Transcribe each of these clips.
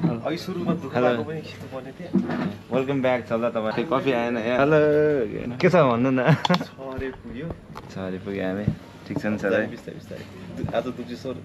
अघि सुरुमा दुःख भएको पनि खिच्नु पर्ने थियो। वेलकम ब्याक छ ल तपाईँ कफी आएन हेलो के छ भन्नु न छरे पुग्यो छरे पुग्यो हामी ठिक छ नि सर बिस्तारै बिस्तारै आज दुक्सेश्वर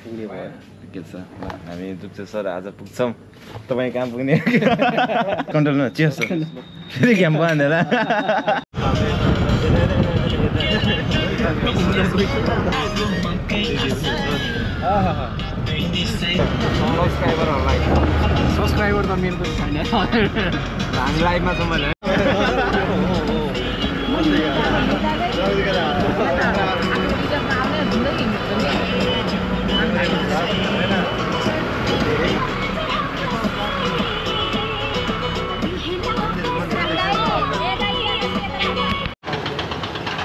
पुग्ने भयो के छ हामी दुक्सेश्वर आज पुग्छौँ तपाईँ कहाँ पुग्ने कन्ट्रोलमा चेस फेरि गेम भयो होला सब्सक्राइबर त मेरो पनि छैन हामी लाइभमा छौँ भने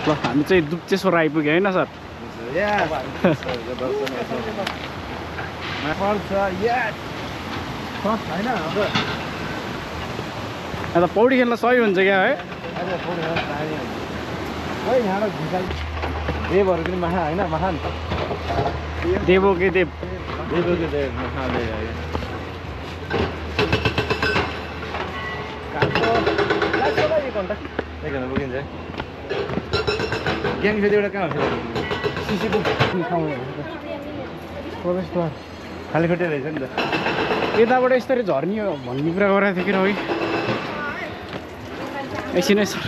ल हामी चाहिँ दुप्चेश्वर आइपुग्यो होइन सर अन्त पौडी खेल्न सही हुन्छ क्या है देवहरू पनि महा होइन महान देवो के देव देवको देव महादेव एक घन्टा पुगिन्छ ग्याङ फेरि एउटा कहाँ प्रवेशद्वार खाली खुट्टे रहेछ नि त यताबाट यस्तरी झर्नी हो भन्ने कुरा गरेको थियो कि रवि एकछिन है सर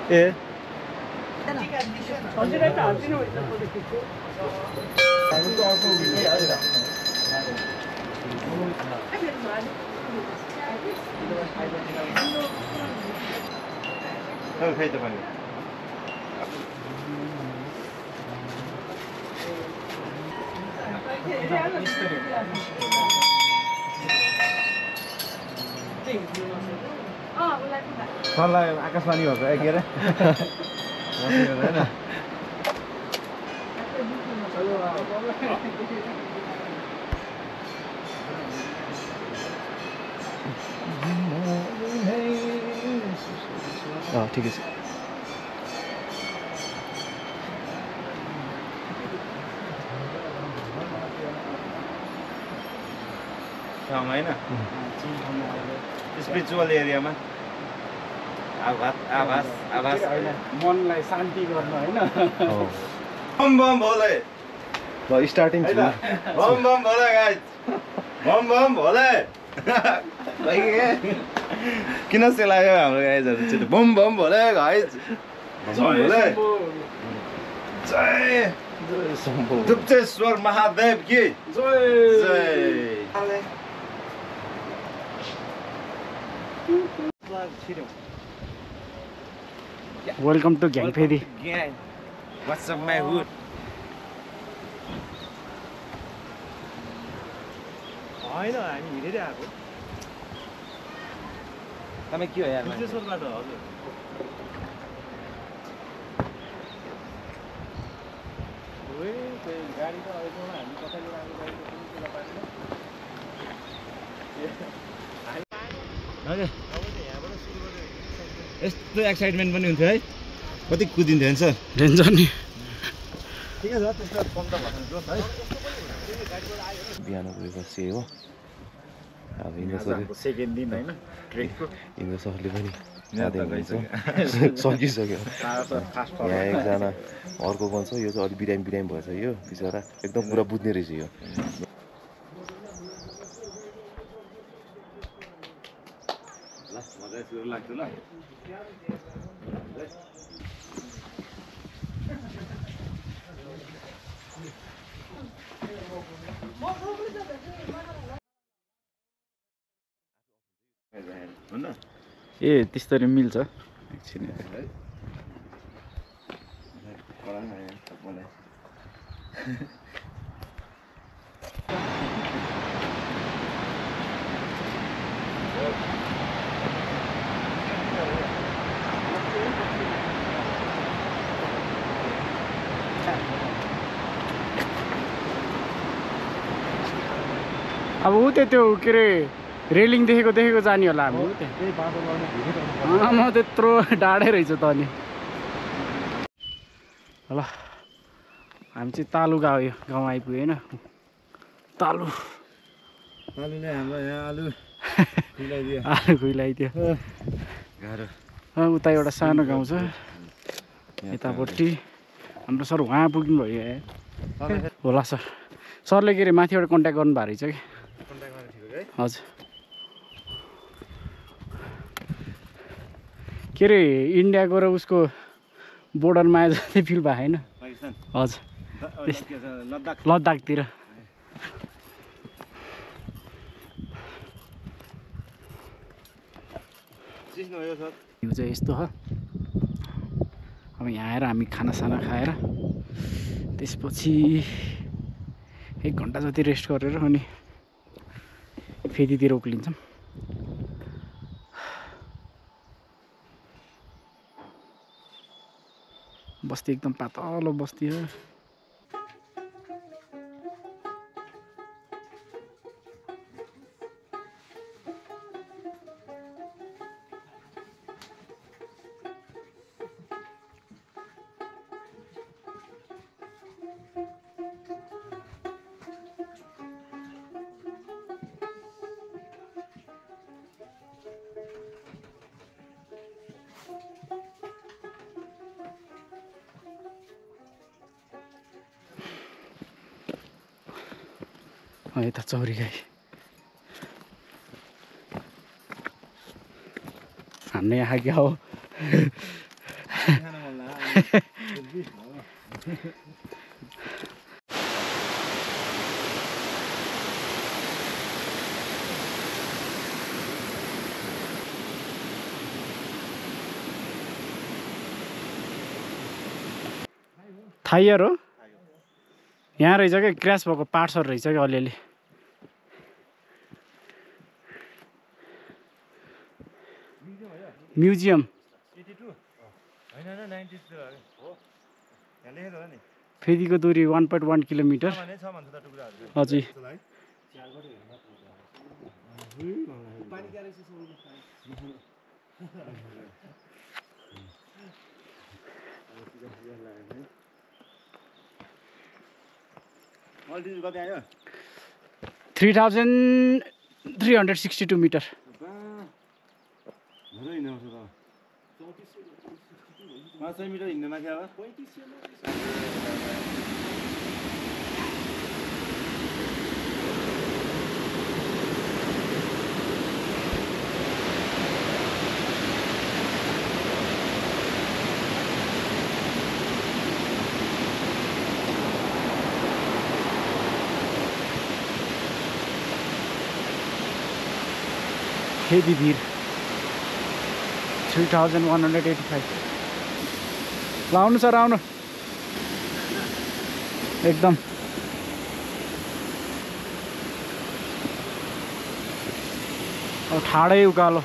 ए खै त पनि सरलाई आकाशवाणी भएको के अरे होइन ठिकै छ ठाउँमा होइन स्पिरिचुअल एरियामा आभास मनलाई शान्ति गर्न होइन बम बम भोले ल स्टार्टिङ छ बम बम भोले गाइस बम बम भोले किन सेलायो हाम्रो गाइजहरू चाहिँ बम बम भोले गाइस भोले जय दुप्चेश्वर महादेव की जय welcome to Gyangphedi What's up my hood होइन हामी हिँडेरै आएको तपाईँ के हो यार दुक्सेश्वरबाट हजुर गाडी त अहिलेसम्म हामी कसैले राम्रो गाडी हजुर यस्तो एक्साइटमेन्ट पनि हुन्थ्यो है कति कुदिन्थ्यो नि सर डेन्जर नि ठिकै छ त्यस्तो कम त भएन जोस् है बिहान पुगेपछि हो अब इन्द्र सेकेन्ड दिन होइन ट्रेकको इन्द्र सरले पनि सकिसक्यो यहाँ एकजना अर्को बन्छ यो चाहिँ अलिक बिरामी बिरामी भएछ यो बिचरा एकदम पुरा बुझ्ने रहेछ यो मजा सुरु लाग्छ ल ए त्यसरी मिल्छ एकछिन अब ऊ त्यो के अरे रेलिङ देखेको जाने होला हामी म त्यत्रो डाँडै रहेछ त अनि ल हामी चाहिँ तालु गाउँ आइपुग्यो होइन तालु आलुले हाम्रो यहाँ आलु खुइलाइदियो आलु खुइलाइदियो गाह्रो उता एउटा सानो गाउँ छ यतापट्टि हाम्रो सर उहाँ पुग्नु भयो होला सर सरले के अरे माथिबाट कन्ट्याक्ट गर्नुभएको रहेछ कि हजुर के अरे इन्डियाको र उसको बोर्डरमा आए जस्तै फिल भएको होइन हजुर लद्दाखतिर यो चाहिँ यस्तो हो अब यहाँ आएर हामी खानासाना खाएर त्यसपछि 1 घन्टा जति रेस्ट गरेर अनि फेदीतिर उक्लिन्छौँ बस्ती एकदम पातलो बस्ती हो यता चौरी गाई हान्ने आएको क्या हो थाइयर हो यहाँ रहेछ क्या क्र्यास भएको पार्ट्सहरू रहेछ क्या अलिअलि म्युजियम फेदीको दूरी 1.1 किलोमिटर हजुर अल्टिट्युड कति आयो 3362 मिटर 500 मिटर हिँड्नु माथि अब हेभी भिड 3185 ल आउनु सर आउनु एकदम ठाडै उकालो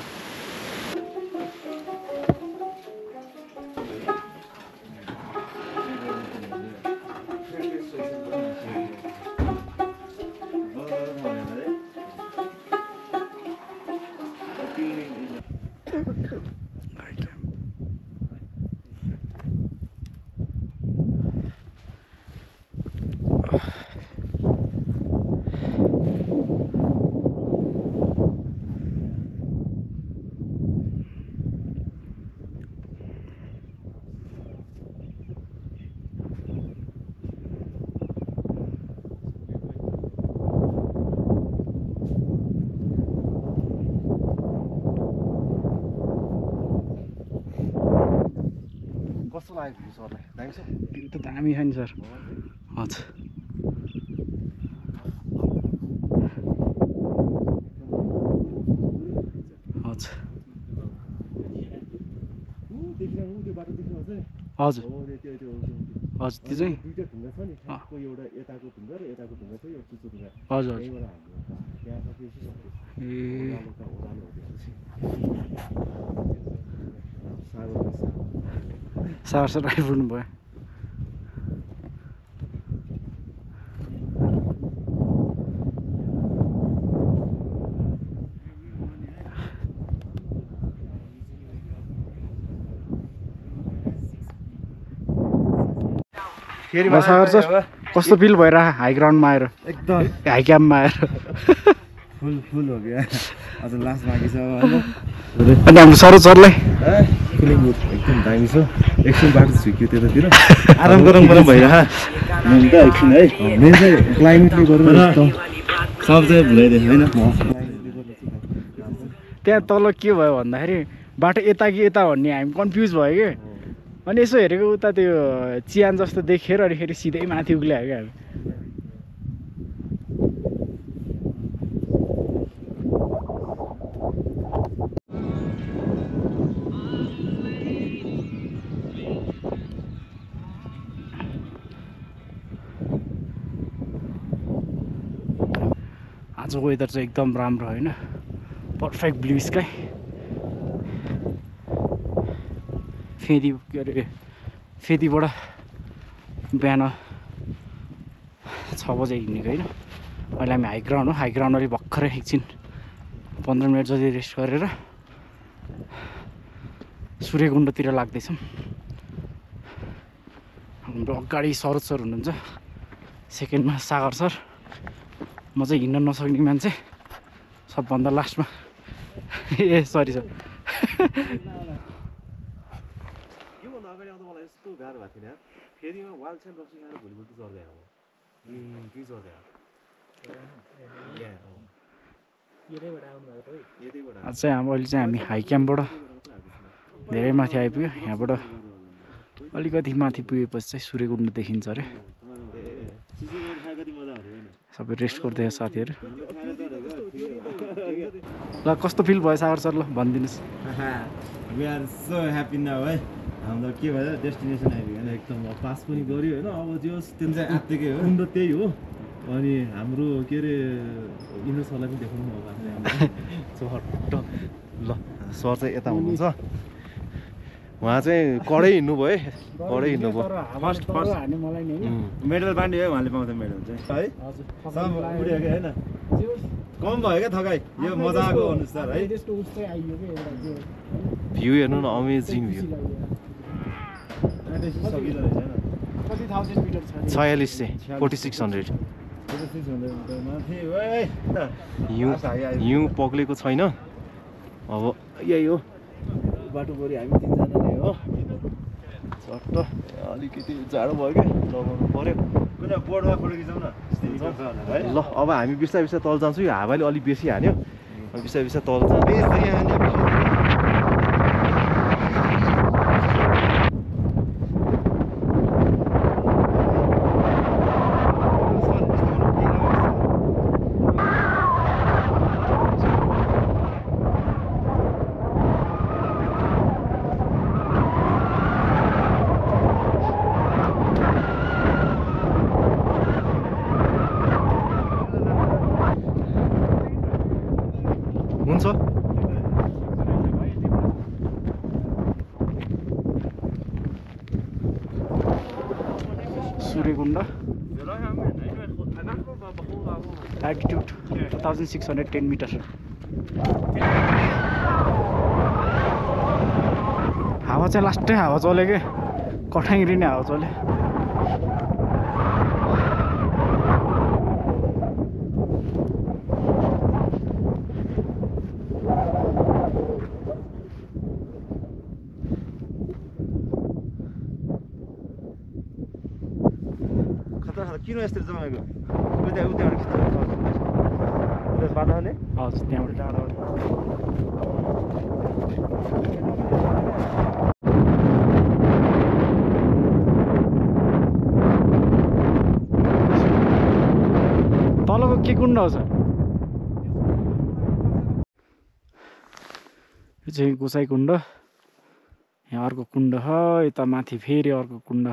कस्तो लाग्यो सरलाई दामी छ त्यो त दामी छ नि सर हजुर हजुर हजुर हजुर त्यो चाहिँ हजुर ए सागर सर आइपुग्नु भयो फेरि सागर सर कस्तो फिल भइरह हाई ग्राउन्डमा आएर एकदम हाई क्याम्पमा आएर फुल फुल हो क्या अझ लास्ट बाँकी छ होइन अनि हाम्रो सरोज सरलाई फिलिङ एकदम दामी छ एकछिन बाटो झुक्यो त्यतातिर आराम गरौँ भइरह मेन त एकछिन है मेन चाहिँ क्लाइमेटले गर्दा एकदम सब चाहिँ भुलाइदियो होइन त्यहाँ तल के भयो भन्दाखेरि बाटो यता कि यता भन्ने हामी कन्फ्युज भयो कि अनि यसो हेरेको उता त्यो चियान जस्तो देखेर अनि फेरि सिधै माथि उक्ल्यायो क्या हामी आज वेदर चाहिँ एकदम राम्रो होइन पर्फेक्ट ब्लू स्काई फेदी के अरे फेदीबाट बिहान 6 बजे हिँडेको होइन अहिले हामी हाई ग्राउन्ड हो हाई ग्राउन्ड अलिक भर्खरै एकछिन 15 मिनट जति रेस्ट गरेर सूर्यकुण्डतिर लाग्दैछौँ हाम्रो अगाडि सरोज सर हुनुहुन्छ सेकेन्डमा सागर सर म चाहिँ हिँड्न नसक्ने मान्छे सबभन्दा लास्टमा ए सरी सर योभन्दा अगाडि आउँदा मलाई यस्तो गाह्रो भएको थिएन फेरिमा वाल चाहिँ रक्सी खाएर भोलिपल्ट चढ्दै हो के चढ्दै आज चाहिँ अहिले चाहिँ हामी हाई क्याम्पबाट धेरै माथि आइपुग्यो यहाँबाट अलिकति माथि पुगेपछि चाहिँ सूर्यकुण्ड देखिन्छ अरे सबै रेस्ट गर्दैछ साथीहरू ल कस्तो फिल भयो सागर सर ल भनिदिनुहोस् we are so happy now है हाम्रो के भयो डेस्टिनेसन आइपुग्यो होइन एकदम पास पनि गऱ्यो होइन अब त्यो चाहिँ आत्तिकै हो कुण्ड त्यही हो अनि हाम्रो के अरे इन्द्र सरलाई पनि देखाउनु अब चट्ट ल सर चाहिँ यता हुनुहुन्छ उहाँ चाहिँ कडै हिँड्नुभयो है कडै हिँड्नुभयो मेडल बाँड्यो है उहाँले पाउँछ मेडल चाहिँ है सब उड्यो क्या होइन कम भयो क्या थकाइ यो मजाको अनुसार है भ्यू हेर्नु न अमेजिङ भ्यू 46 चाहिँ 4600 हिउँ पग्लेको छैन अब यही हो बाटो पऱ्यो हामी तिनजनाले हो चट्ट अलिकति जाडो भयो क्या लगाउनु पऱ्यो कुनै बोर्डमा फोटो खिचाउँ न ल अब हामी बिस्तारै बिस्तारै तल जान्छौँ यो हावाले अलिक बेसी हान्यो बिस्तारै बिस्तारै तल जान्छ हुन्छ सूर्यकुण्ड एल्टिट्युड 2610 मिटर हावा चाहिँ लास्टै हावा चल्यो क्या कठाङ्ग्री नै हावा चल्यो किन यस्तो जमाएको उताबाट खिच्नु बाधा हुने हजुर त्यहाँबाट तलको के कुण्ड हो सर यो चाहिँ गोसाई कुण्ड यहाँ अर्को कुण्ड छ यता माथि फेरि अर्को कुण्ड छ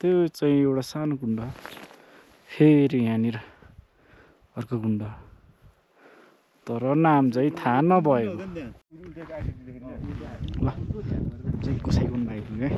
त्यो चाहिँ एउटा सानो कुण्ड फेरि यहाँनिर अर्को कुण्ड तर नाम चाहिँ थाहा नभएको ल चाहिँ गोसाई कुण्ड आइपुग्यो है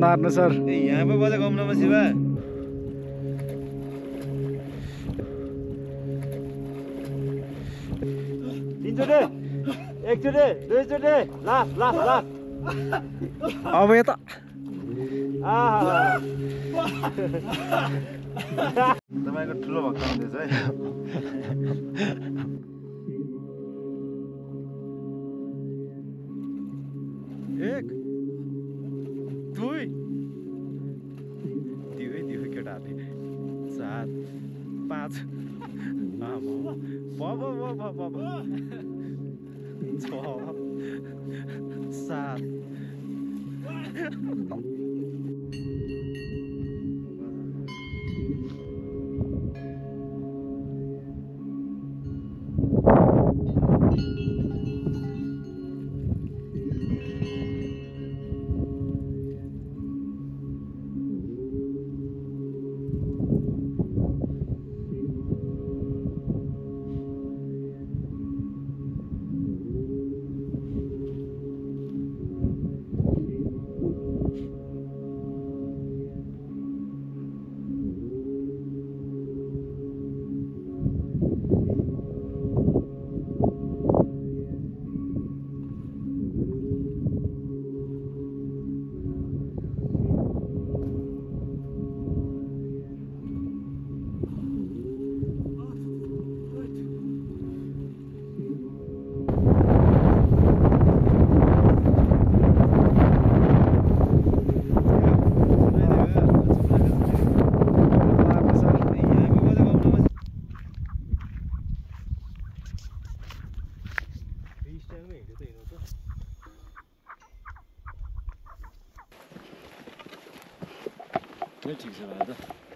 मार्नु सर यहाँ पो बजा गम्नमा शिवा तीनचोटि एकचोटि दुईचोटि लास्ट लास्ट लास्ट अब यता तपाईँको ठुलो भक्त हुँदैछ है एक दुई दियो केटाहरूले 4 5 6 7 ठिक छ भाइ त